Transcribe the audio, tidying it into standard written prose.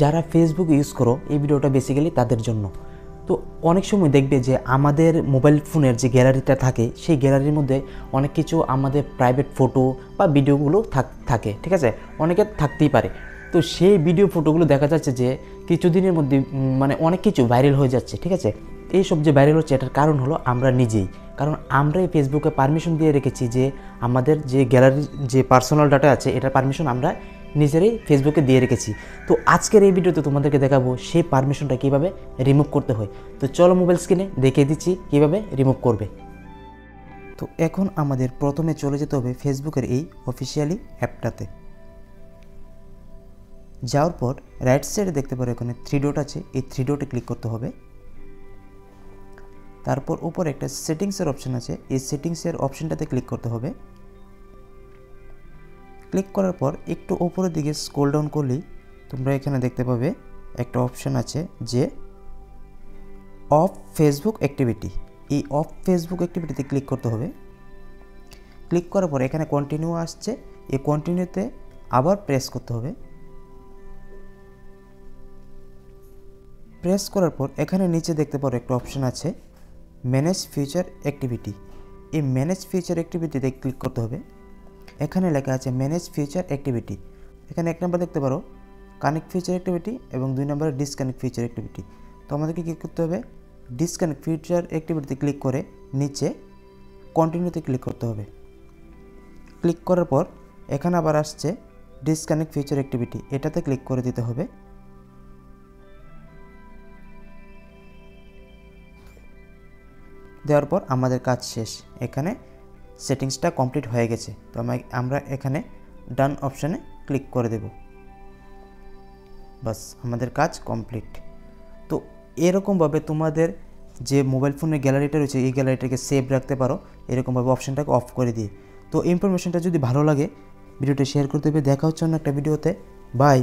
যারা Facebook use করো এই ভিডিওটা বেসিক্যালি তাদের জন্য। তো অনেক সময় দেখবে যে আমাদের মোবাইল ফোনের যে গ্যালারিটা থাকে সেই গ্যালারির মধ্যে অনেক কিছু আমাদের প্রাইভেট ফটো বা ভিডিওগুলো থাকে, ঠিক আছে, অনেকের থাকতেই পারে। তো সেই ভিডিও ফটোগুলো দেখা যাচ্ছে যে কিছুদিনের মধ্যে মানে অনেক কিছু ভাইরাল হয়ে যাচ্ছে, ঠিক আছে। এইসব যে ভাইরাল হচ্ছে এটার কারণ হলো আমরা নিজেই, কারণ আমরাই ফেসবুকে পারমিশন দিয়ে রেখেছি যে আমাদের যে গ্যালারির যে পার্সোনাল ডাটা আছে এটার পারমিশন আমরা নিজেরাই ফেসবুকে দিয়ে রেখেছি। তো আজকের এই ভিডিওতে তোমাদেরকে দেখাবো সেই পারমিশনটা কীভাবে রিমুভ করতে হয়। তো চলো মোবাইল স্ক্রিনে দেখিয়ে দিচ্ছি কীভাবে রিমুভ করবে। তো এখন আমাদের প্রথমে চলে যেতে হবে ফেসবুকের এই অফিসিয়ালি অ্যাপটাতে। যাওয়ার পর রাইট সাইডে দেখতে পারো এখানে 3 ডট আছে, এই 3 ডটে ক্লিক করতে হবে। তারপর উপরে একটা সেটিংসের অপশন আছে, এই সেটিংসের অপশনটাতে ক্লিক করতে হবে। ক্লিক করার পর একটু উপরের দিকে স্ক্রল ডাউন করলেই তোমরা এখানে দেখতে পাবে একটা অপশন আছে যে অফ ফেসবুক অ্যাক্টিভিটি। এই অফ ফেসবুক অ্যাক্টিভিটিতে ক্লিক করতে হবে। ক্লিক করার পর এখানে কন্টিনিউ আসছে, এই কন্টিনিউতে আবার প্রেস করতে হবে। প্রেস করার পর এখানে নিচে দেখতে পারো একটা অপশন আছে ম্যানেজ ফিউচার অ্যাক্টিভিটি। এই ম্যানেজ ফিউচার অ্যাক্টিভিটিতে ক্লিক করতে হবে। এখানে লেখা আছে ম্যানেজ ফিউচার অ্যাক্টিভিটি। এখানে 1 নম্বর দেখতে পারো কানেক্ট ফিউচার অ্যাক্টিভিটি এবং 2 নম্বরে ডিসকানেক্ট ফিউচার অ্যাক্টিভিটি। তো আমাদেরকে কী করতে হবে, ডিসকানেক্ট ফিউচার অ্যাক্টিভিটিতে ক্লিক করে নিচে কন্টিনিউতে ক্লিক করতে হবে। ক্লিক করার পর এখানে আবার আসছে ডিসকানেক্ট ফিউচার অ্যাক্টিভিটি, এটাতে ক্লিক করে দিতে হবে। দেওয়ার পর আমাদের কাজ শেষ, এখানে সেটিংসটা কমপ্লিট হয়ে গেছে। তো আমরা এখানে ডান অপশানে ক্লিক করে দেব, বাস আমাদের কাজ কমপ্লিট। তো এরকমভাবে তোমাদের যে মোবাইল ফোনের গ্যালারিটা রয়েছে এই গ্যালারিটাকে সেভ রাখতে পারো এরকমভাবে অপশানটাকে অফ করে দিয়ে। তো ইনফরমেশনটা যদি ভালো লাগে ভিডিওটা শেয়ার করতে হবে। দেখা হচ্ছে অন্য একটা ভিডিওতে, বাই।